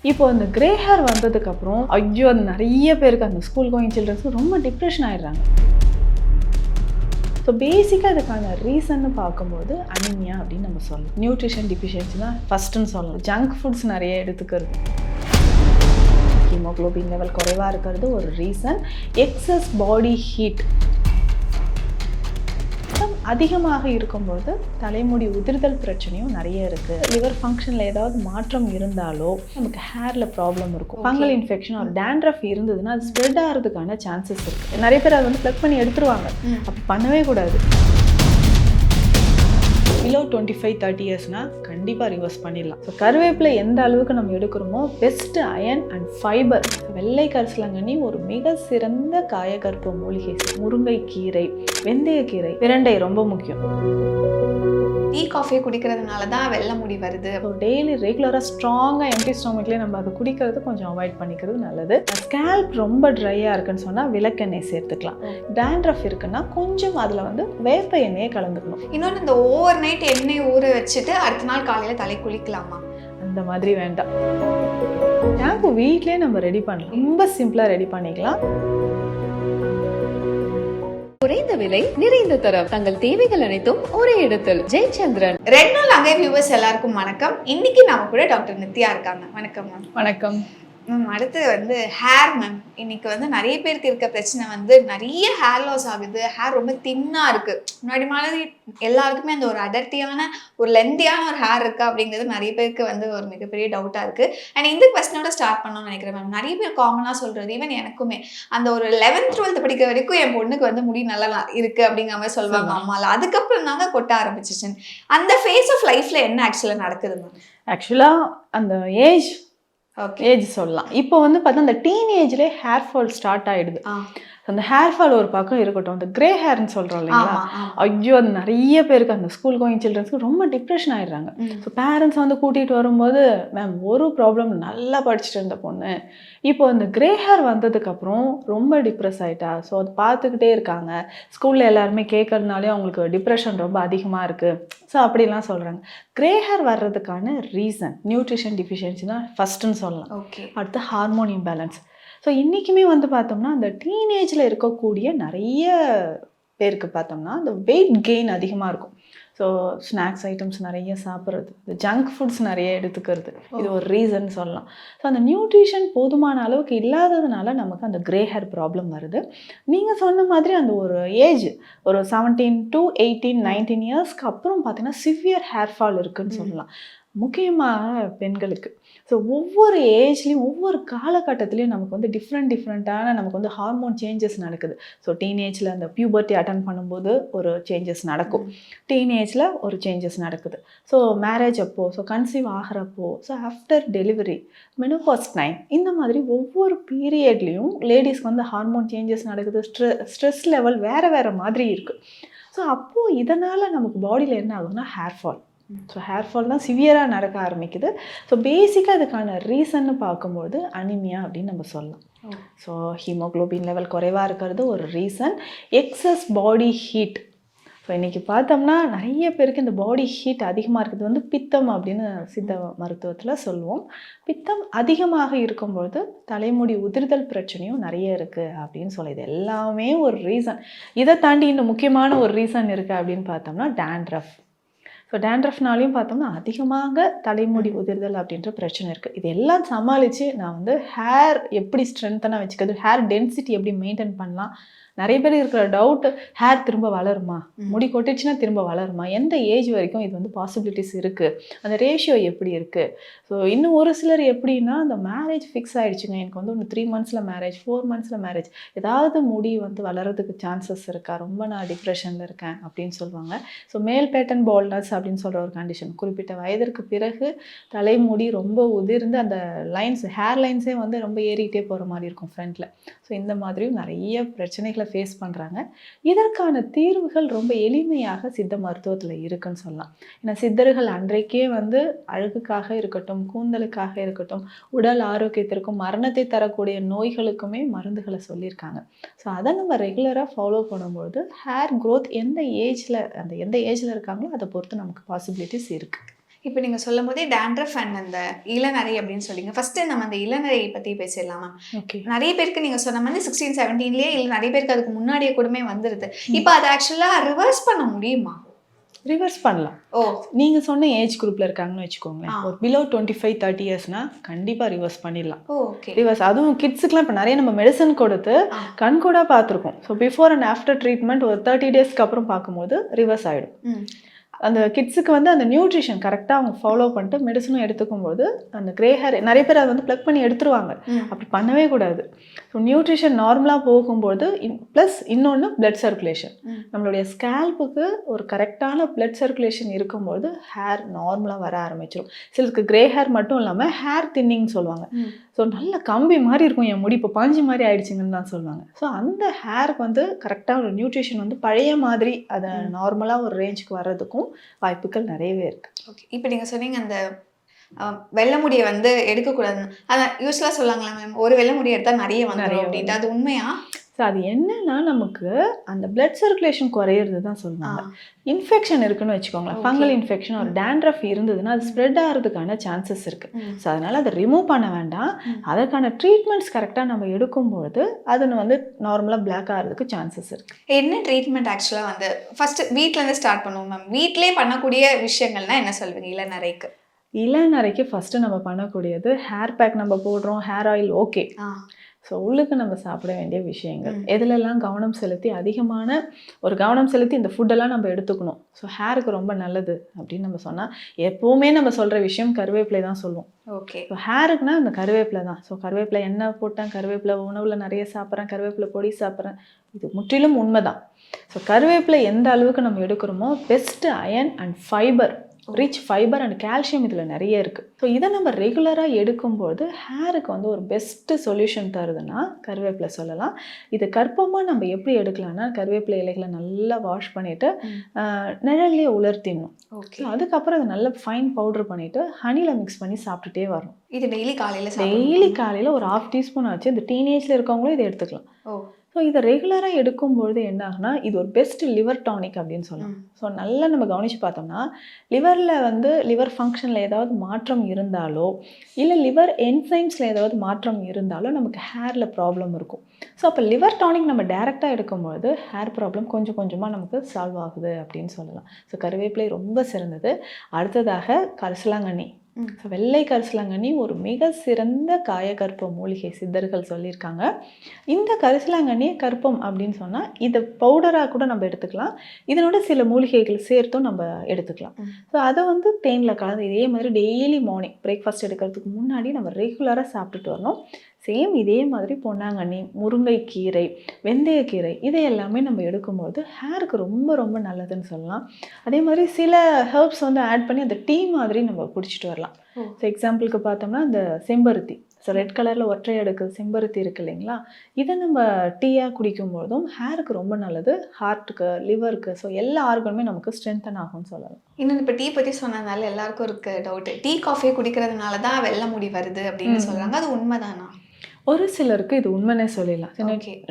இப்போ அந்த grey hair வந்ததுக்கப்புறம் ஐயோ அது நிறைய பேருக்கு அந்த ஸ்கூல் கோயிங் சில்ட்ரன்ஸ்க்கு ரொம்ப டிப்ரெஷன் ஆயிடுறாங்க. ஸோ பேசிக்காக அதுக்கான ரீசன்னு பார்க்கும்போது அனிமியா அப்படின்னு நம்ம சொல்லலாம். நியூட்ரிஷன் டிஃபிஷியன்சி தான் ஃபஸ்ட்டுன்னு சொல்லலாம். ஜங்க் ஃபுட்ஸ் நிறைய எடுத்துக்கிறது, ஹீமோக்ளோபின் லெவல் குறைவாக இருக்கிறது ஒரு ரீசன். எக்ஸஸ் பாடி ஹீட் அதிகமாக இருக்கும்போது தலைமுடி உதிர்தல் பிரச்சனையும் நிறைய இருக்குது. லிவர் ஃபங்க்ஷனில் ஏதாவது மாற்றம் இருந்தாலோ நமக்கு ஹேரில் ப்ராப்ளம் இருக்கும். ஃபங்கல் இன்ஃபெக்ஷன் ஒரு டேண்ட்ரஃப் இருந்ததுன்னா அது ஸ்ப்ரெட் ஆகிறதுக்கான சான்சஸ் இருக்குது. நிறைய பேர் அதை வந்து ப்ளக் பண்ணி எடுத்துருவாங்க. அப்போ பண்ணவே கூடாது. பிலோ 25-30 இயர்ஸ்னால் கண்டிப்பாக ரிவர்ஸ் பண்ணிடலாம். ஸோ கருவேப்பிலை எந்த அளவுக்கு நம்ம எடுக்கிறோமோ பெஸ்ட்டு அயன் அண்ட் ஃபைபர். வெள்ளை கரிசலாங்கண்ணி ஒரு மிக சிறந்த காயகற்ப மூலிகை. முருங்கைக்கீரை, வெந்தயக்கீரை, பிரண்டை ரொம்ப முக்கியம். டீ காஃபி குடிக்கிறதுனால தான் வெள்ளை முடி வருது. ஸோ டெய்லி ரெகுலராக ஸ்ட்ராங்காக எம்டி ஸ்டொமக்லேயே நம்ம அதை குடிக்கிறது கொஞ்சம் அவாய்ட் பண்ணிக்கிறது நல்லது. ஸ்கேல்ப் ரொம்ப ட்ரையாக இருக்குன்னு சொன்னால் விளக்கெண்ணெய் சேர்த்துக்கலாம். டேண்ட்ரஃப் இருக்குன்னா கொஞ்சம் அதில் வந்து வேப்ப எண்ணெயை கலந்துக்கணும். இன்னொன்று, இந்த ஓவர் நைட் எண்ணெய் ஊற வச்சுட்டு அடுத்த நாள் காலையில் தலை குளிக்கலாமா? அந்த மாதிரி வேண்டாம். ஷாம்பு வீட்லேயே நம்ம ரெடி பண்ணலாம். ரொம்ப சிம்பிளாக ரெடி பண்ணிக்கலாம். குறைந்த விலை, நிறைந்த தரம், தங்கள் தேவைகள் அனைத்தும் ஒரே இடத்தில். ஜெயச்சந்திரன். ரெட் நாள் அங்கே வியூவர்ஸ் எல்லாருக்கும் வணக்கம். இன்னைக்கு நம்ம கூட டாக்டர் நித்யா இருக்காங்க. வணக்கம் மேம். வணக்கம் மேம். அடுத்தது வந்து ஹேர் மேம். இன்னைக்கு வந்து நிறைய பேருக்கு இருக்க பிரச்சனை வந்து நிறைய ஹேர் லாஸ் ஆகுது. ஹேர் ரொம்ப தின்னாக இருக்குது. முன்னாடி மாதிரி எல்லாருக்குமே அந்த ஒரு அடர்த்தியான ஒரு லெந்தியான ஒரு ஹேர் இருக்குது அப்படிங்கிறது நிறைய பேருக்கு வந்து ஒரு மிகப்பெரிய டவுட்டாக இருக்குது. அண்ட் இந்த கொஸ்டினோட ஸ்டார்ட் பண்ணணும்னு நினைக்கிறேன் மேம். நிறைய பேர் காமனாக சொல்கிறது, ஈவன் எனக்குமே அந்த ஒரு 11th 12th படிக்கிற வரைக்கும் என் பொண்ணுக்கு வந்து முடி நல்லா இருக்குது அப்படிங்கிற மாதிரி சொல்லுவாங்க அம்மாவில். அதுக்கப்புறம் தாங்க கொட்ட ஆரம்பிச்சிச்சு. அந்த ஃபேஸ் ஆஃப் லைஃப்பில் என்ன ஆக்சுவலாக நடக்குது மேம்? ஆக்சுவலாக அந்த ஏஜ் சொல்லலாம். இப்போ வந்து பார்த்தா அந்த டீனேஜ்லேயே ஹேர் ஃபால் ஸ்டார்ட் ஆகிடுது. அந்த ஹேர் ஃபால் ஒரு பக்கம் இருக்கட்டும், அந்த கிரே ஹேர்னு சொல்கிறோம் இல்லைங்களா, ஐயோ அது நிறைய பேருக்கு அந்த ஸ்கூல் கோயிங் சில்ட்ரன்ஸ்க்கு ரொம்ப டிப்ரெஷன் ஆகிடுறாங்க. ஸோ பேரண்ட்ஸ் வந்து கூட்டிகிட்டு வரும்போது, மேம் ஒரு ப்ராப்ளம் நல்லா படிச்சுட்டு இருந்த பொண்ணு இப்போ அந்த கிரே ஹேர் வந்ததுக்கப்புறம் ரொம்ப டிப்ரெஸ் ஆகிட்டா. ஸோ அது பார்த்துக்கிட்டே இருக்காங்க. ஸ்கூலில் எல்லாருமே கேட்கறதுனாலே அவங்களுக்கு டிப்ரெஷன் ரொம்ப அதிகமாக இருக்குது. ஸோ அப்படிலாம் சொல்கிறாங்க. கிரே ஹேர் வர்றதுக்கான ரீசன் நியூட்ரிஷன் டிஃபிஷியன்சி தான் ஃபஸ்ட்டுன்னு சொல்லலாம். அடுத்து ஹார்மோன் இம்பேலன்ஸ். ஸோ இன்றைக்குமே வந்து பார்த்தோம்னா அந்த டீனேஜில் இருக்கக்கூடிய நிறைய பேருக்கு பார்த்தோம்னா அந்த வெயிட் கெயின் அதிகமாக இருக்கும். ஸோ ஸ்நாக்ஸ் ஐட்டம்ஸ் நிறைய சாப்பிட்றது, இந்த ஜங்க் ஃபுட்ஸ் நிறைய எடுத்துக்கிறது, இது ஒரு ரீசன் சொல்லலாம். ஸோ அந்த நியூட்ரிஷன் போதுமான அளவுக்கு இல்லாததுனால நமக்கு அந்த கிரே ஹேர் ப்ராப்ளம் வருது. நீங்கள் சொன்ன மாதிரி அந்த ஒரு ஏஜ் ஒரு 17 to 18, 19 இயர்ஸ்க்கு அப்புறம் பார்த்தீங்கன்னா சிவியர் ஹேர் ஃபால் இருக்குதுன்னு சொல்லலாம். முக்கியமாக பெண்களுக்கு. ஸோ ஒவ்வொரு ஏஜ்லேயும் ஒவ்வொரு காலகட்டத்துலேயும் நமக்கு வந்து டிஃப்ரெண்ட்டான நமக்கு வந்து ஹார்மோன் சேஞ்சஸ் நடக்குது. ஸோ டீனேஜில் அந்த பியூபர்ட்டி அட்டன் பண்ணும்போது ஒரு சேஞ்சஸ் நடக்கும், டீனேஜில் ஒரு சேஞ்சஸ் நடக்குது. ஸோ மேரேஜ் அப்போது, ஸோ கன்சீவ் ஆகிறப்போ, so after delivery, menopause time, இந்த மாதிரி ஒவ்வொரு பீரியட்லேயும் லேடிஸ்க்கு வந்து ஹார்மோன் சேஞ்சஸ் நடக்குது. ஸ்ட்ரெஸ் லெவல் வேறு மாதிரி இருக்குது. ஸோ அப்போது இதனால் நமக்கு பாடியில் என்ன ஆகுதுன்னா hair fall. So hair fall தான் சிவியராக நடக்க ஆரம்பிக்குது. ஸோ பேசிக்காக அதுக்கான ரீசன்னு பார்க்கும்போது அனிமியா அப்படின்னு நம்ம சொல்லலாம். ஸோ ஹீமோக்ளோபின் லெவல் குறைவாக இருக்கிறது ஒரு reason. Excess body heat. So இன்றைக்கி பார்த்தோம்னா நிறைய பேருக்கு இந்த பாடி ஹீட் அதிகமாக இருக்கிறது வந்து பித்தம் அப்படின்னு சித்த மருத்துவத்தில் சொல்லுவோம். பித்தம் அதிகமாக இருக்கும்பொழுது தலைமுடி உதிர்தல் பிரச்சனையும் நிறைய இருக்குது அப்படின்னு சொல்லி, இது எல்லாமே ஒரு ரீசன். இதை தாண்டி இன்னும் முக்கியமான ஒரு ரீசன் இருக்குது அப்படின்னு பார்த்தோம்னா டேண்ட்ரஃப். ஸோ டேண்ட்ரஃப்னாலையும் பார்த்தோம்னா அதிகமாக தலைமுடி உதிர்தல் அப்படின்ற பிரச்சனை இருக்குது. இது எல்லாம் சமாளித்து நான் வந்து ஹேர் எப்படி ஸ்ட்ரென்த்தனாக வச்சுக்கிறது, ஹேர் டென்சிட்டி எப்படி மெயின்டைன் பண்ணலாம். நிறைய பேர் இருக்கிற டவுட், ஹேர் திரும்ப வளருமா, முடி கொட்டிச்சுன்னா திரும்ப வளருமா, எந்த ஏஜ் வரைக்கும் இது வந்து பாசிபிலிட்டிஸ் இருக்குது, அந்த ரேஷியோ எப்படி இருக்குது. ஸோ இன்னும் ஒரு சிலர் எப்படின்னா அந்த மேரேஜ் ஃபிக்ஸ் ஆகிடுச்சுங்க, எனக்கு வந்து ஒன்று 3 months மேரேஜ், 4 months மேரேஜ், ஏதாவது முடி வந்து வளர்கிறதுக்கு சான்சஸ் இருக்கா, ரொம்ப நான் டிப்ரெஷனில் இருக்கேன் அப்படின்னு சொல்லுவாங்க. ஸோ மேல் பேட்டர்ன் பால்ட்னஸ் அப்படின்னு சொல்கிற ஒரு கண்டிஷன், குறிப்பிட்ட வயதிற்கு பிறகு தலைமுடி ரொம்ப உதிர்ந்து அந்த லைன்ஸ், ஹேர் லைன்ஸே வந்து ரொம்ப ஏறிக்கிட்டே போகிற மாதிரி இருக்கும் ஃப்ரண்ட்டில். ஸோ இந்த மாதிரியும் நிறைய பிரச்சனைகளை ஃபேஸ் பண்ணுறாங்க. இதற்கான தீர்வுகள் ரொம்ப எளிமையாக சித்த மருத்துவத்தில் இருக்குன்னு சொல்லலாம். ஏன்னா சித்தர்கள் அன்றைக்கே வந்து அழகுக்காக இருக்கட்டும், கூந்தலுக்காக இருக்கட்டும், உடல் ஆரோக்கியத்திற்கும் மரணத்தை தரக்கூடிய நோய்களுக்குமே மருந்துகளை சொல்லியிருக்காங்க. ஸோ அதை நம்ம ரெகுலராக ஃபாலோ பண்ணும்போது ஹேர் க்ரோத் எந்த ஏஜில் இருக்காங்களோ அதை பொறுத்து நமக்கு பாசிபிலிட்டிஸ் இருக்குது. இப்போ நீங்க சொல்லும் போதே டேண்ட்ரஃப் அண்ட் அந்த இளநரை அப்படின்னு சொல்லிங்க. ஃபர்ஸ்ட் நம்ம அந்த இளநரை பத்தி பேசிடலாமா? ஓகே. நிறைய பேருக்கு நீங்க சொன்ன மாதிரி 16-17லயே இல்ல நிறைய பேருக்கு அதுக்கு முன்னாடியே கூடமே வந்துருது. இப்போ அதை ஆக்சுவலா ரிவர்ஸ் பண்ண முடியுமா? ரிவர்ஸ் பண்ணலாம். ஓ, நீங்க சொன்ன ஏஜ் குரூப்ல இருக்காங்கன்னு வச்சுக்கோங்களேன், ஒரு பிலோ 25-30 இயர்ஸ்னா கண்டிப்பா ரிவர்ஸ் பண்ணிடலாம். ஓகே. ரிவர்ஸ் அதுவும் கிட்ஸுக்குலாம் இப்போ நிறைய நம்ம மெடிசன் கொடுத்து கண்கூடா பார்த்துருக்கோம். So before and after treatment ஒரு 30 டேஸ்க்கு அப்புறம் பார்க்கும்போது ரிவர்ஸ் ஆகிடும். அந்த கிட்ஸுக்கு வந்து அந்த நியூட்ரிஷன் கரெக்டாக அவங்க ஃபாலோ பண்ணிட்டு மெடிசனும் எடுத்துக்கும்போது அந்த கிரே ஹேர் நிறைய பேர் அதை வந்து ப்ளக் பண்ணி எடுத்துருவாங்க. அப்படி பண்ணவே கூடாது. ஸோ நியூட்ரிஷன் நார்மலாக போகும்போது ப்ளஸ் இன்னொன்று பிளட் சர்க்குலேஷன், நம்மளுடைய ஸ்கேல்புக்கு ஒரு கரெக்டான பிளட் சர்க்குலேஷன் இருக்கும்போது ஹேர் நார்மலாக வர ஆரம்பிச்சிடும். சிலருக்கு கிரே ஹேர் மட்டும் இல்லாமல் ஹேர் தின்னிங்னு சொல்லுவாங்க. ஸோ நல்ல கம்பி மாதிரி இருக்கும், என் முடி இப்போ பாஞ்சி மாதிரி ஆயிடுச்சுங்கன்னு தான் சொல்லுவாங்க. ஸோ அந்த ஹேருக்கு வந்து கரெக்டாக ஒரு நியூட்ரிஷன் வந்து பழைய மாதிரி அதை நார்மலாக ஒரு ரேஞ்சுக்கு வர்றதுக்கும் வாய்ப்புகள் நிறையவே இருக்கு. ஓகே. இப்போ நீங்க சொன்னீங்க அந்த வெள்ளை முடியை வந்து எடுக்கக்கூடாதுன்னு. அதான் யூஸ்வலாக சொல்லாங்களா மேம், ஒரு வெள்ளை முடி எடுத்தால் நிறைய வந்துடும் அப்படின்ட்டு, அது உண்மையா? ஸோ அது என்னன்னா நமக்கு அந்த பிளட் சர்க்குலேஷன் குறையிறது தான் சொல்லுவாங்க. இன்ஃபெக்ஷன் இருக்குன்னு வச்சுக்கோங்களேன், ஃபங்கல் இன்ஃபெக்ஷன் ஒரு டேண்ட்ரஃப் இருந்ததுன்னா அது ஸ்ப்ரெட் ஆகிறதுக்கான சான்சஸ் இருக்குது. ஸோ அதனால் அதை ரிமூவ் பண்ண வேண்டாம். அதற்கான ட்ரீட்மெண்ட்ஸ் கரெக்டாக நம்ம எடுக்கும்பொழுது அது வந்து நார்மலாக பிளாக் ஆகிறதுக்கு சான்சஸ் இருக்குது. என்ன ட்ரீட்மெண்ட் ஆக்சுவலாக வந்து ஃபஸ்ட்டு வீட்டிலேருந்து ஸ்டார்ட் பண்ணுவோம் மேம். வீட்டிலே பண்ணக்கூடிய விஷயங்கள்னா என்ன சொல்வீங்க இளநரைக்கு? இளநரைக்கு ஃபஸ்ட்டு நம்ம பண்ணக்கூடியது ஹேர் பேக் நம்ம போடுறோம், ஹேர் ஆயில் ஓகே. ஸோ உள்ளுக்கு நம்ம சாப்பிட வேண்டிய விஷயங்கள் எதுலெல்லாம் கவனம் செலுத்தி அதிகமான ஒரு கவனம் செலுத்தி இந்த ஃபுட்டெல்லாம் நம்ம எடுத்துக்கணும். ஸோ ஹேருக்கு ரொம்ப நல்லது அப்படின்னு நம்ம சொன்னால் எப்போவுமே நம்ம சொல்கிற விஷயம் கருவேப்பிலை தான் சொல்லுவோம். ஓகே. ஸோ ஹேருக்குனா அந்த கருவேப்பிலை தான். ஸோ கருவேப்பிலை எண்ணெய் போட்டேன், கருவேப்பிலை உணவில் நிறைய சாப்பிட்றேன், கருவேப்பிலை பொடி சாப்பிட்றேன், இது முற்றிலும் உண்மை தான். ஸோ கருவேப்பிலை எந்த அளவுக்கு நம்ம எடுக்கிறோமோ best iron and fibre, rich fibre and calcium இதில் நிறைய இருக்குது. ஸோ இதை நம்ம ரெகுலராக எடுக்கும்போது ஹேருக்கு வந்து ஒரு பெஸ்ட்டு சொல்யூஷன் தருதுன்னா கருவேப்பிலை சொல்லலாம். இது கற்பமாக நம்ம எப்படி எடுக்கலாம்னா கருவேப்பிலை இலைகளை நல்லா வாஷ் பண்ணிவிட்டு நிழல்லையே உலர்த்திடணும். ஓகே. அதுக்கப்புறம் அதை நல்லா ஃபைன் பவுடர் பண்ணிவிட்டு ஹனியில் மிக்ஸ் பண்ணி சாப்பிட்டுட்டே வரணும். இது டெய்லி காலையில் ஒரு 1/2 டீஸ்பூன் ஆச்சு. இந்த டீனேஜில் இருக்கவங்களும் இதை எடுத்துக்கலாம். ஸோ இதை ரெகுலராக எடுக்கும்பொழுது என்ன ஆகுனா இது ஒரு பெஸ்ட் லிவர் டானிக் அப்படின்னு சொல்லலாம். ஸோ நல்லா நம்ம கவனித்து பார்த்தோம்னா லிவரில் வந்து லிவர் ஃபங்க்ஷனில் ஏதாவது மாற்றம் இருந்தாலோ இல்லை லிவர் என்சைம்ஸில் ஏதாவது மாற்றம் இருந்தாலோ நமக்கு ஹேரில் ப்ராப்ளம் இருக்கும். ஸோ அப்போ லிவர் டானிக் நம்ம டைரெக்டாக எடுக்கும்போது ஹேர் ப்ராப்ளம் கொஞ்சம் கொஞ்சமாக நமக்கு சால்வ் ஆகுது அப்படின்னு சொல்லலாம். ஸோ கருவேப்பிலை ரொம்ப சிறந்தது. அடுத்ததாக கரிசலாங்கண்ணி. ஸோ வெள்ளை கரிசலாங்கண்ணி ஒரு மிக சிறந்த காயகற்ப மூலிகை சித்தர்கள் சொல்லியிருக்காங்க. இந்த கரிசலாங்கண்ணியை கற்பம் அப்படின்னு சொன்னால் இதை பவுடராக கூட நம்ம எடுத்துக்கலாம், இதனோட சில மூலிகைகள் சேர்த்தும் நம்ம எடுத்துக்கலாம். ஸோ அதை வந்து தேனில் கலந்து இதே மாதிரி டெய்லி மார்னிங் பிரேக்ஃபாஸ்ட் எடுக்கிறதுக்கு முன்னாடி நம்ம ரெகுலராக சாப்பிட்டுட்டு வரணும். சேம் இதே மாதிரி பொன்னாங்கண்ணி, முருங்கைக்கீரை, வெந்தயக்கீரை இதை எல்லாமே நம்ம எடுக்கும்போது ஹேருக்கு ரொம்ப ரொம்ப நல்லதுன்னு சொல்லலாம். அதே மாதிரி சில ஹெர்ப்ஸ் வந்து ஆட் பண்ணி அந்த டீ மாதிரி நம்ம குடிச்சிட்டு வரலாம். ஸோ எக்ஸாம்பிளுக்கு பார்த்தோம்னா இந்த செம்பருத்தி, ஸோ ரெட் கலரில் ஒற்றை அடுக்கு செம்பருத்தி இருக்குது இல்லைங்களா, இதை நம்ம டீயாக குடிக்கும்போதும் ஹேருக்கு ரொம்ப நல்லது. ஹார்ட்டுக்கு, லிவருக்கு, ஸோ எல்லா ஆர்கனுமே நமக்கு ஸ்ட்ரென்தன் ஆகும்னு சொல்லலாம். இன்னும் இப்போ டீ பற்றி சொன்னதுனால எல்லாருக்கும் இருக்க டவுட்டு, டீ காஃபி குடிக்கிறதுனால தான் வெள்ளை முடி வருது அப்படின்னு சொல்கிறாங்க, அது உண்மைதானா? ஒரு சிலருக்கு இது உண்மைனே சொல்லிடலாம்.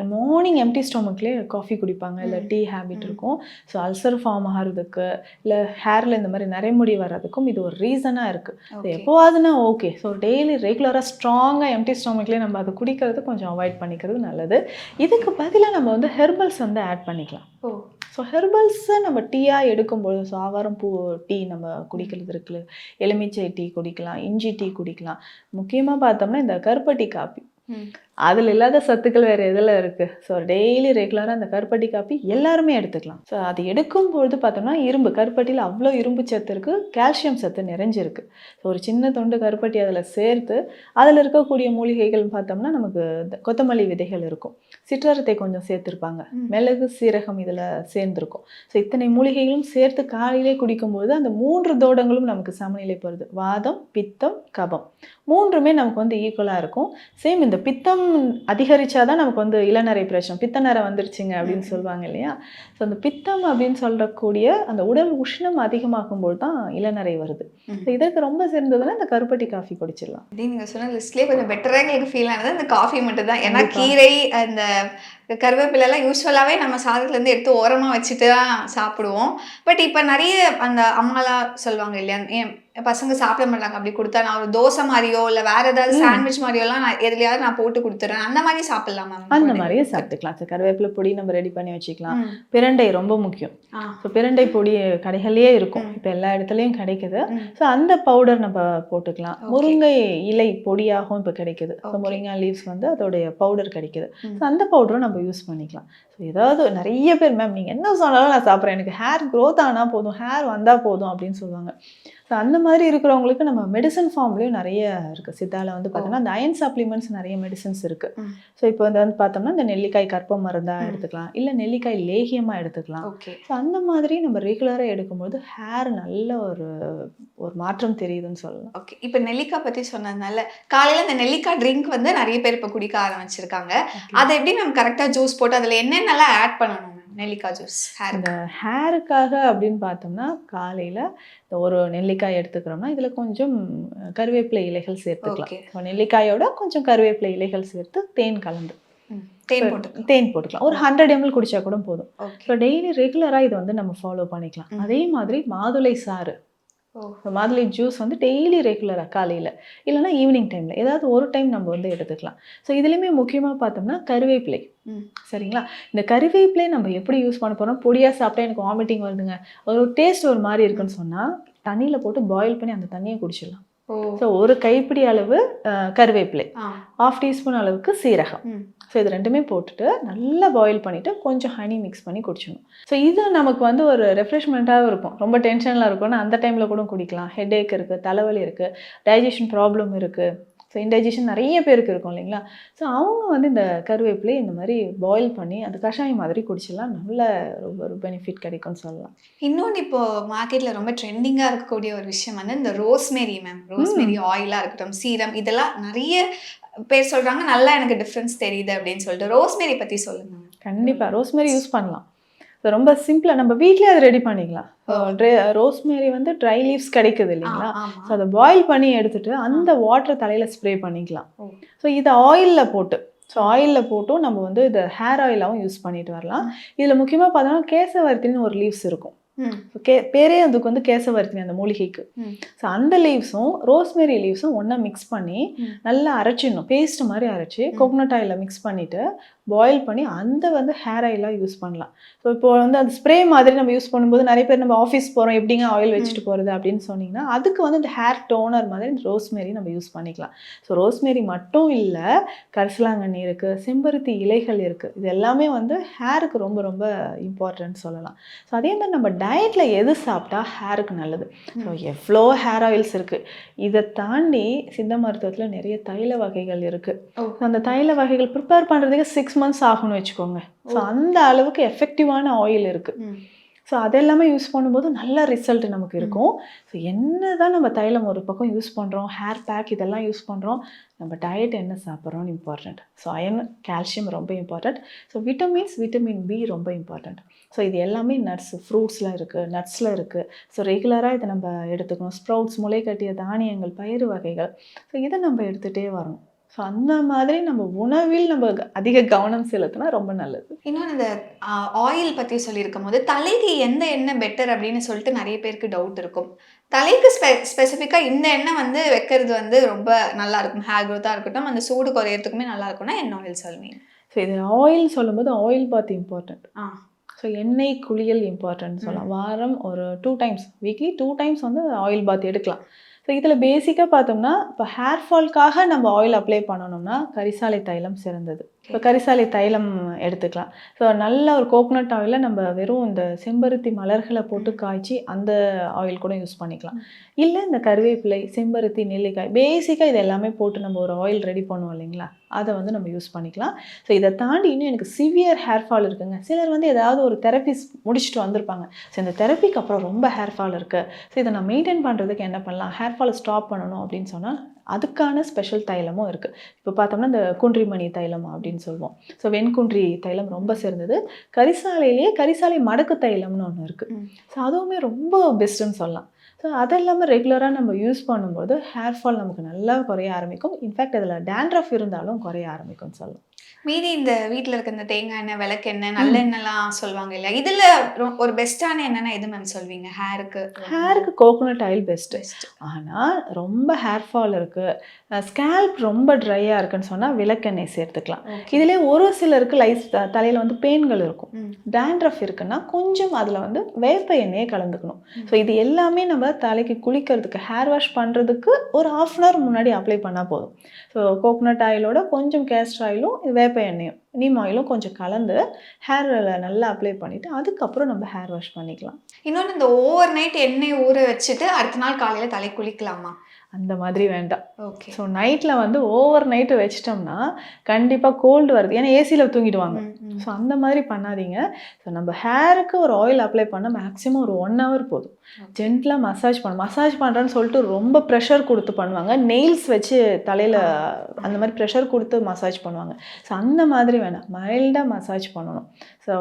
மார்னிங் எம்டி ஸ்டொமக்லேயே காஃபி குடிப்பாங்க, இல்லை டீ ஹேபிட் இருக்கும். ஸோ அல்சர் ஃபார்ம் ஆகிறதுக்கு இல்லை ஹேரில் இந்த மாதிரி நரைமுடி வர்றதுக்கும் இது ஒரு ரீசனாக இருக்குது. எப்போவாதுன்னா ஓகே. ஸோ டெய்லி ரெகுலராக ஸ்ட்ராங்காக எம்டி ஸ்டொமக்லேயே நம்ம அதை குடிக்கிறது கொஞ்சம் அவாய்ட் பண்ணிக்கிறது நல்லது. இதுக்கு பதிலாக நம்ம வந்து ஹெர்பல்ஸ் வந்து ஆட் பண்ணிக்கலாம். ஸோ ஹெர்பல்ஸை நம்ம டீயாக எடுக்கும்போது ஸோ ஆவாரம் பூ டீ நம்ம குடிக்கிறது இருக்குல்ல, எலுமிச்சை டீ குடிக்கலாம், இஞ்சி டீ குடிக்கலாம். முக்கியமாக பார்த்தோம்னா இந்த கருப்பட்டி காப்பி, அதில் இல்லாத சத்துக்கள் வேறு எதில் இருக்குது? ஸோ டெய்லி ரெகுலராக அந்த கருப்பட்டி காப்பி எல்லாருமே எடுத்துக்கலாம். ஸோ அது எடுக்கும்பொழுது பார்த்தோம்னா இரும்பு, கருப்பட்டியில் அவ்வளோ இரும்பு சத்து இருக்குது, கால்சியம் சத்து நிறைஞ்சிருக்கு. ஸோ ஒரு சின்ன தொண்டு கருப்பட்டி அதில் சேர்த்து அதில் இருக்கக்கூடிய மூலிகைகள் பார்த்தோம்னா நமக்கு கொத்தமல்லி விதைகள் இருக்கும், சிற்றரத்தை கொஞ்சம் சேர்த்துருப்பாங்க, மிளகு, சீரகம் இதில் சேர்ந்துருக்கும். ஸோ இத்தனை மூலிகைகளும் சேர்த்து காலையிலே குடிக்கும்போது அந்த 3 தோடங்களும் நமக்கு சமநிலை போகிறது. வாதம், பித்தம், கபம் மூன்றுமே நமக்கு வந்து ஈக்குவலாக இருக்கும். சேம் இந்த பித்தம் அதிகரிச்சாதான் நமக்கு வந்து இளநரை பிரச்சனை, பித்த நரை வந்துருச்சுங்க அப்படின்னு சொல்லுவாங்க இல்லையா. ஸோ அந்த பித்தம் அப்படின்னு சொல்லக்கூடிய அந்த உடல் உஷ்ணம் அதிகமாகும்போது தான் இளநரை வருது. ஸோ இதற்கு ரொம்ப சிறந்ததுன்னா இந்த கருப்பட்டி காஃபி குடிச்சிடலாம். நீங்கள் சொன்ன லிஸ்ட்லேயே கொஞ்சம் பெட்டராக எங்களுக்கு ஃபீல் ஆனது அந்த காஃபி மட்டும் தான். ஏன்னா கீரை, அந்த கருவேப்பிலெல்லாம் யூஸ்வலாகவே நம்ம சாதத்துலேருந்து எடுத்து ஓரமாக வச்சுட்டு தான் சாப்பிடுவோம். பட் இப்போ நிறைய அந்த அம்மாலாம் சொல்லுவாங்க இல்லையா, என் பசங்க சாப்பிட மாட்டாங்க அப்படி கொடுத்தா, நான் ஒரு தோசை மாதிரியோ இல்லை வேற ஏதாவது சாண்ட்விச் மாதிரியோலாம் நான் எதுலையாவது நான் போட்டு கொடுத்துறேன். அந்த மாதிரி சாப்பிடலாமா? அந்த மாதிரியே சாப்பிட்டுக்கலாம். ஸோ கருவேப்பிலை பொடி நம்ம ரெடி பண்ணி வச்சுக்கலாம். பிரண்டை ரொம்ப முக்கியம். ஸோ பிரண்டை பொடி கடைகள்லேயே இருக்கும், இப்போ எல்லா இடத்துலையும் கிடைக்குது. ஸோ அந்த பவுடர் நம்ம போட்டுக்கலாம். முருங்கை இலை பொடியாகவும் இப்போ கிடைக்குது. ஸோ முருங்கை லீவ்ஸ் வந்து அதோடைய பவுடர் கிடைக்குது. ஸோ அந்த பவுடரும் நம்ம யூஸ் பண்ணிக்கலாம். ஸோ ஏதாவது நிறைய பேர் மேம் நீங்கள் என்ன சொன்னாலும் நான் சாப்பிட்றேன், எனக்கு ஹேர் க்ரோத் ஆனால் போதும், ஹேர் வந்தால் போதும் அப்படின்னு சொல்லுவாங்க. ஸோ அந்த மாதிரி இருக்கிறவங்களுக்கு நம்ம மெடிசன் ஃபார்ம்லேயும் நிறைய இருக்குது. சித்தாவில் வந்து பார்த்தோம்னா அந்த அயன் சப்ளிமெண்ட்ஸ் நிறைய மெடிசன்ஸ் இருக்குது. ஸோ இப்போ வந்து பார்த்தோம்னா இந்த நெல்லிக்காய் கற்ப மருந்தாக எடுத்துக்கலாம், இல்லை நெல்லிக்காய் லேகியமாக எடுத்துக்கலாம். ஸோ அந்த மாதிரி நம்ம ரெகுலராக எடுக்கும்போது ஹேர் நல்ல ஒரு மாற்றம் தெரியுதுன்னு சொல்லலாம். ஓகே, இப்போ நெல்லிக்காய் பற்றி சொன்னதுனால காலையில் இந்த நெல்லிக்காய் ட்ரிங்க் வந்து நிறைய பேர் இப்போ குடிக்க ஆரம்பிச்சிருக்காங்க. அதை எப்படி நம்ம கரெக்டாக ஜூஸ் போட்டு அதில் என்னென்னலாம் ஆட் பண்ணணும் நெல்லிக்காய் ஜூஸ் இந்த ஹேருக்காக அப்படின்னு பார்த்தோம்னா, காலையில் ஒரு நெல்லிக்காய் எடுத்துக்கிறோம்னா இதில் கொஞ்சம் கருவேப்பிலை இலைகள் சேர்த்துக்கலாம். நெல்லிக்காயோட கொஞ்சம் கருவேப்பிலை இலைகள் சேர்த்து தேன் கலந்து தேன் போட்டுக்கலாம். ஒரு 100 ml குடிச்சா கூட போதும். ஸோ டெய்லி ரெகுலராக இதை வந்து நம்ம ஃபாலோ பண்ணிக்கலாம். அதே மாதிரி மாதுளை சாறு, மாதுளை ஜூஸ் வந்து டெய்லி ரெகுலராக காலையில் இல்லைனா ஈவினிங் டைமில் ஏதாவது ஒரு டைம் நம்ம வந்து எடுத்துக்கலாம். ஸோ இதுலேயுமே முக்கியமாக பார்த்தோம்னா கருவேப்பிலை. சரிங்களா, இந்த கருவேப்பிலை நம்ம எப்படி யூஸ் பண்ண போகிறோம், பொடியாக சாப்பிட்டா எனக்கு வாமிட்டிங் வருதுங்க, ஒரு டேஸ்ட் ஒரு மாதிரி இருக்குன்னு சொன்னால் தண்ணியில் போட்டு பாயில் பண்ணி அந்த தண்ணியை குடிச்சிடலாம். ஸோ ஒரு கைப்பிடி அளவு கருவேப்பிலை, 1/2 டீஸ்பூன் அளவுக்கு சீரகம், ஸோ இது ரெண்டுமே போட்டுட்டு நல்லா பாயில் பண்ணிவிட்டு கொஞ்சம் ஹனி மிக்ஸ் பண்ணி குடிச்சிடணும். ஸோ இது நமக்கு வந்து ஒரு ரெஃப்ரெஷ்மெண்ட்டாகவும் இருக்கும். ரொம்ப டென்ஷனில் இருக்கும்னா அந்த டைமில் கூட குடிக்கலாம். ஹெட்ஏக் இருக்குது, தலைவலி இருக்குது, டைஜஷன் ப்ராப்ளம் இருக்குது, ஸோ இன்டைஜஷன் நிறைய பேருக்கு இருக்கும் இல்லைங்களா. ஸோ அவங்க வந்து இந்த கருவேப்பிலை இந்த மாதிரி பாயில் பண்ணி அந்த கஷாயம் மாதிரி குடிச்சிடலாம். நல்ல ஒரு பெனிஃபிட் கிடைக்கும்னு சொல்லலாம். இன்னொன்று இப்போ மார்க்கெட்டில் ரொம்ப ட்ரெண்டிங்காக இருக்கக்கூடிய ஒரு விஷயம் வந்து இந்த ரோஸ்மேரி மேம். ரோஸ்மேரி ஆயிலாக இருக்கட்டும், சீரம், இதெல்லாம் நிறைய பேர் சொல்கிறாங்க நல்லா எனக்கு டிஃப்ரென்ஸ் தெரியுது அப்படின்னு சொல்லிட்டு. ரோஸ்மேரி பற்றி சொல்லுங்கள். கண்டிப்பாக ரோஸ்மேரி யூஸ் பண்ணலாம். ஸோ ரொம்ப சிம்பிளாக நம்ம வீட்லேயே அதை ரெடி பண்ணிக்கலாம். ரோஸ்மேரி வந்து ட்ரை லீவ்ஸ் கிடைக்குது இல்லைங்களா. ஸோ அதை பாயில் பண்ணி எடுத்துட்டு அந்த வாட்டரை தலையில் ஸ்ப்ரே பண்ணிக்கலாம். ஸோ இதை ஆயிலில் போட்டு, ஸோ ஆயிலில் போட்டும் நம்ம வந்து இதை ஹேர் ஆயிலாகவும் யூஸ் பண்ணிட்டு வரலாம். இதில் முக்கியமாக பார்த்தோம்னா கேசவர்த்தின்னு ஒரு லீவ்ஸ் இருக்கும். பேரே அதுக்கு வந்து கேசவர்த்தினி அந்த மூலிகைக்கு. ஸோ அந்த லீவ்ஸும் ரோஸ்மேரி லீவ்ஸும் ஒன்றா மிக்ஸ் பண்ணி நல்லா அரைச்சிடணும், பேஸ்ட் மாதிரி அரைச்சி கோகோனட் ஆயிலில் மிக்ஸ் பண்ணிவிட்டு பாயில் பண்ணி அந்த வந்து ஹேர் ஆயிலாக யூஸ் பண்ணலாம். ஸோ இப்போ வந்து அந்த ஸ்ப்ரே மாதிரி நம்ம யூஸ் பண்ணும்போது நிறைய பேர் நம்ம ஆஃபீஸ் போகிறோம், எப்படிங்க ஆயில் வச்சுட்டு போகிறது அப்படின்னு சொன்னிங்கன்னா அதுக்கு வந்து இந்த ஹேர் டோனர் மாதிரி இந்த ரோஸ்மேரி நம்ம யூஸ் பண்ணிக்கலாம். ஸோ ரோஸ்மேரி மட்டும் இல்லை, கரிசலாங்கண்ணி இருக்குது, செம்பருத்தி இலைகள் இருக்குது, இது எல்லாமே வந்து ஹேருக்கு ரொம்ப ரொம்ப இம்பார்ட்டன்ட் சொல்லலாம். ஸோ அதே மாதிரி நம்ம டயட்டில் எது சாப்பிட்டா ஹேருக்கு நல்லது. ஸோ எவ்வளோ ஹேர் ஆயில்ஸ் இருக்குது. இதை தாண்டி சித்த மருத்துவத்தில் நிறைய தைல வகைகள் இருக்குது. அந்த தைல வகைகள் ப்ரிப்பேர் பண்ணுறதுக்கு 6 months ஆகும்னு வச்சுக்கோங்க. ஸோ அந்த அளவுக்கு எஃபெக்டிவான ஆயில் இருக்குது. ஸோ அதெல்லாமே யூஸ் பண்ணும்போது நல்ல ரிசல்ட் நமக்கு இருக்கும். ஸோ என்ன தான் நம்ம தைலம் ஒரு பக்கம் யூஸ் பண்ணுறோம், ஹேர் பேக் இதெல்லாம் யூஸ் பண்ணுறோம், நம்ம டயட் என்ன சாப்பிட்றோன்னு இம்பார்ட்டண்ட். ஸோ அயன், கால்சியம் ரொம்ப இம்பார்ட்டண்ட். ஸோ விட்டமின் பி ரொம்ப இம்பார்ட்டண்ட். ஸோ இது எல்லாமே நட்ஸ், ஃப்ரூட்ஸில் இருக்குது, நட்ஸில் இருக்குது. ஸோ ரெகுலராக இதை நம்ம எடுத்துக்கணும். ஸ்ப்ரவுட்ஸ், முளை கட்டிய தானியங்கள், பயிறு வகைகள், ஸோ இதை நம்ம எடுத்துகிட்டே வரணும். ஸோ அந்த மாதிரி நம்ம உணவில் நம்ம அதிக கவனம் செலுத்தினா ரொம்ப நல்லது. இன்னொன்று இந்த ஆயில் பற்றி சொல்லியிருக்கும் போது தலைக்கு எந்த எண்ணெய் பெட்டர் அப்படின்னு சொல்லிட்டு நிறைய பேருக்கு டவுட் இருக்கும். தலைக்கு ஸ்பெசிஃபிக்காக இந்த எண்ணெய் வந்து வைக்கிறது வந்து ரொம்ப நல்லா இருக்கும், ஹேர் க்ரோத்தாக இருக்கட்டும், அந்த சூடு குறையிறதுக்குமே நல்லா இருக்கும்னா என்ன ஆயில் சொல்லுவீங்க? ஸோ இது ஆயில் சொல்லும்போது ஆயில் பாத் இம்பார்ட்டண்ட். ஸோ எண்ணெய் குளியல் இம்பார்ட்டன்ட் சொல்லலாம். வாரம் ஒரு 2 times, வீக்லி 2 times வந்து ஆயில் பாத் எடுக்கலாம். ஸோ இதில் பேசிக்காக பார்த்தோம்னா இப்போ ஹேர் ஃபால்க்காக நம்ம ஆயில் அப்ளை பண்ணணும்னா கரிசாலை தைலம் சிறந்தது. இப்போ கரிசாலை தைலம் எடுத்துக்கலாம். ஸோ நல்ல ஒரு கோகோனட் ஆயிலில் நம்ம வெறும் இந்த செம்பருத்தி மலர்களை போட்டு காய்ச்சி அந்த ஆயில் கூட யூஸ் பண்ணிக்கலாம். இல்லை இந்த கருவேப்பிலை, செம்பருத்தி, நெல்லிக்காய், பேசிக்காக இது எல்லாமே போட்டு நம்ம ஒரு ஆயில் ரெடி பண்ணுவோம் இல்லைங்களா, அதை வந்து நம்ம யூஸ் பண்ணிக்கலாம். ஸோ இதை தாண்டி இன்னும் எனக்கு சிவியர் ஹேர் ஃபால் இருக்குங்க, சிலர் வந்து ஏதாவது ஒரு தெரப்பிஸ் முடிச்சுட்டு வந்திருப்பாங்க. ஸோ இந்த தெரப்பிக்கு அப்புறம் ரொம்ப ஹேர் ஃபால் இருக்குது, ஸோ இதை நான் மெயின்டைன் பண்ணுறதுக்கு என்ன பண்ணலாம், ஹேர் ஃபாலை ஸ்டாப் பண்ணணும் அப்படின்னு சொன்னால் அதுக்கான ஸ்பெஷல் தைலமும் இருக்குது. இப்போ பார்த்தோம்னா இந்த குன்றிமணி தைலம் அப்படின்னு சொல்லுவோம். ஸோ வெண்குன்றி தைலம் ரொம்ப சிறந்தது. கரிசாலையிலேயே கரிசாலை மடக்கு தைலம்னு ஒன்று இருக்குது. ஸோ அதுவுமே ரொம்ப பெஸ்ட்டுன்னு சொல்லலாம். ஸோ அதெல்லாமே ரெகுலராக நம்ம யூஸ் பண்ணும்போது ஹேர் ஃபால் நமக்கு நல்லா குறைய ஆரம்பிக்கும். இன்ஃபேக்ட் அதில் டேண்ட்ரஃப் இருந்தாலும் குறைய ஆரம்பிக்கும்னு சொல்லலாம். மீதி இந்த வீட்ல இருக்க இந்த தேங்காய் எண்ணெய், விளக்கெண்ணெய், நல்லெண்ணெய்லாம் சொல்லுவாங்க இல்லையா? இதுல ஒரு பெஸ்ட்டான எண்ணெய்னா எது மேம் சொல்வீங்க ஹேருக்கு கோகோனட் ஆயில் பெஸ்ட்டு. ஆனால் ரொம்ப ஹேர் ஃபால் இருக்குது, ஸ்கேல்ப் ரொம்ப ட்ரையாக இருக்குன்னு சொன்னால் விளக்கெண்ணெய் சேர்த்துக்கலாம். இதிலே ஒரு சிலருக்கு தலையில் வந்து பெயின்கள் இருக்கும், டேண்ட்ரஃப் இருக்குன்னா கொஞ்சம் அதில் வந்து வேப்ப எண்ணெயை கலந்துக்கணும். ஸோ இது எல்லாமே நம்ம தலைக்கு குளிக்கிறதுக்கு, ஹேர் வாஷ் பண்ணுறதுக்கு ஒரு 1/2 hour முன்னாடி அப்ளை பண்ணால் போதும். ஸோ கோகோனட் ஆயிலோட கொஞ்சம் கேஸ்டர் ஆயிலும் வேப்ப எண்ணெயும் நீம் ஆயிலும் கொஞ்சம் கலந்து ஹேரில் நல்லா அப்ளை பண்ணிவிட்டு அதுக்கப்புறம் நம்ம ஹேர் வாஷ் பண்ணிக்கலாம். இன்னொன்று, இந்த ஓவர் நைட் எண்ணெய் ஊற வச்சுட்டு அடுத்த நாள் காலையில் தலை குளிக்கலாமா? அந்த மாதிரி வேண்டாம். ஓகே. ஸோ நைட்டில் வந்து ஓவர் நைட்டு வச்சிட்டோம்னா கண்டிப்பாக கோல்டு வருது, ஏன்னா ஏசியில் தூங்கிடுவாங்க. ஸோ அந்த மாதிரி பண்ணாதீங்க. ஸோ நம்ம ஹேருக்கு ஒரு ஆயில் அப்ளை பண்ண மேக்ஸிமம் ஒரு 1 hour போதும். ஜென்டலாக மசாஜ் பண்ணுறேன்னு சொல்லிட்டு ரொம்ப ப்ரெஷர் கொடுத்து பண்ணுவாங்க, நெயில்ஸ் வச்சு தலையில் அந்த மாதிரி ப்ரெஷர் கொடுத்து மசாஜ் பண்ணுவாங்க. ஸோ அந்த மாதிரி வேணாம், மைல்டாக மசாஜ் பண்ணணும். ஸோ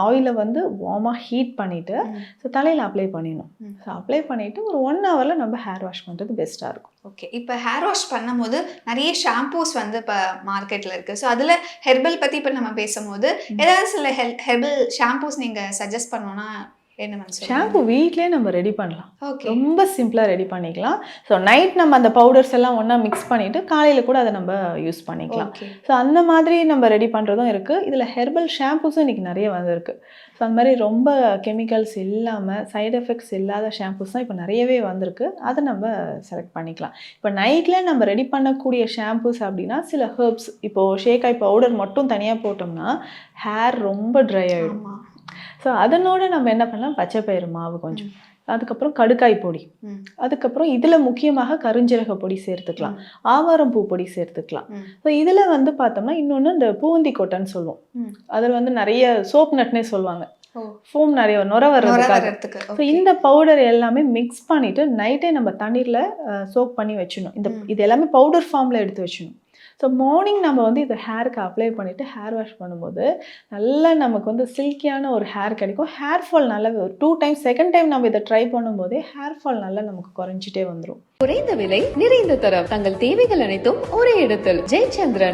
ஆயிலை வந்து வார்மாக ஹீட் பண்ணிவிட்டு ஸோ தலையில் அப்ளை பண்ணிடணும். ஸோ அப்ளை பண்ணிவிட்டு ஒரு 1 hourல நம்ம ஹேர் வாஷ் பண்ணுறது பெஸ்ட்டாக இருக்கும். ஓகே. இப்போ ஹேர் வாஷ் பண்ணும்போது நிறைய ஷாம்பூஸ் வந்து இப்போ மார்க்கெட்டில் இருக்குது. ஸோ அதில் ஹெர்பல் பற்றி இப்போ நம்ம பேசும்போது ஏதாவது சில ஹெர்பல் ஷாம்பூஸ் நீங்கள் சஜஸ்ட் பண்ணோன்னா என்ன மேம்? ஷாம்பு வீட்லேயே நம்ம ரெடி பண்ணலாம். ஓகே. ரொம்ப சிம்பிளாக ரெடி பண்ணிக்கலாம். ஸோ நைட் நம்ம அந்த பவுடர்ஸ் எல்லாம் ஒன்றா மிக்ஸ் பண்ணிவிட்டு காலையில் கூட அதை நம்ம யூஸ் பண்ணிக்கலாம். ஸோ அந்த மாதிரி நம்ம ரெடி பண்ணுறதும் இருக்குது. இதில் ஹெர்பல் ஷாம்பூஸும் இன்றைக்கி நிறைய வந்திருக்கு. ஸோ அந்த மாதிரி ரொம்ப கெமிக்கல்ஸ் இல்லாமல் சைடு எஃபெக்ட்ஸ் இல்லாத ஷாம்பூஸ் தான் இப்போ நிறையவே வந்திருக்கு. அதை நம்ம செலக்ட் பண்ணிக்கலாம். இப்போ நைட்டில் நம்ம ரெடி பண்ணக்கூடிய ஷாம்பூஸ் அப்படின்னா சில ஹெர்ப்ஸ், இப்போது ஷேக்காய் பவுடர் மட்டும் தனியாக போட்டோம்னா ஹேர் ரொம்ப ட்ரை ஆகிடும். ஸோ அதனோட நம்ம என்ன பண்ணலாம், பச்சைப்பயிறு மாவு கொஞ்சம், அதுக்கப்புறம் கடுக்காய் பொடி, அதுக்கப்புறம் இதில் முக்கியமாக கருஞ்சீரக பொடி சேர்த்துக்கலாம், ஆவாரம் பூ பொடி சேர்த்துக்கலாம். ஸோ இதில் வந்து பார்த்தோம்னா இன்னொன்று இந்த பூந்தி கொட்டைன்னு சொல்லுவோம், அதில் வந்து நிறைய சோப் நட்னே சொல்லுவாங்க, ஃபோம் நிறைய நுர வர்றதுக்கு. ஸோ இந்த பவுடர் எல்லாமே மிக்ஸ் பண்ணிவிட்டு நைட்டே நம்ம தண்ணீரில் சோக் பண்ணி வச்சிடணும். இது எல்லாமே பவுடர் ஃபார்மில் எடுத்து வச்சிடணும். ஸோ மார்னிங் நம்ம வந்து இதை ஹேருக்கு அப்ளை பண்ணிவிட்டு ஹேர் வாஷ் பண்ணும்போது நல்லா நமக்கு வந்து சில்கியான ஒரு ஹேர் கிடைக்கும். ஹேர் ஃபால் நல்லா 2 times, செகண்ட் டைம் நம்ம இதை ட்ரை பண்ணும்போதே ஹேர் ஃபால் நல்லா நமக்கு குறைஞ்சிட்டே வந்துடும். குறைந்த விலை நிறைந்த தரம், தங்கள் தேவைகள் அனைத்தும் ஒரே இடத்தில். ஜெயச்சந்திரன்.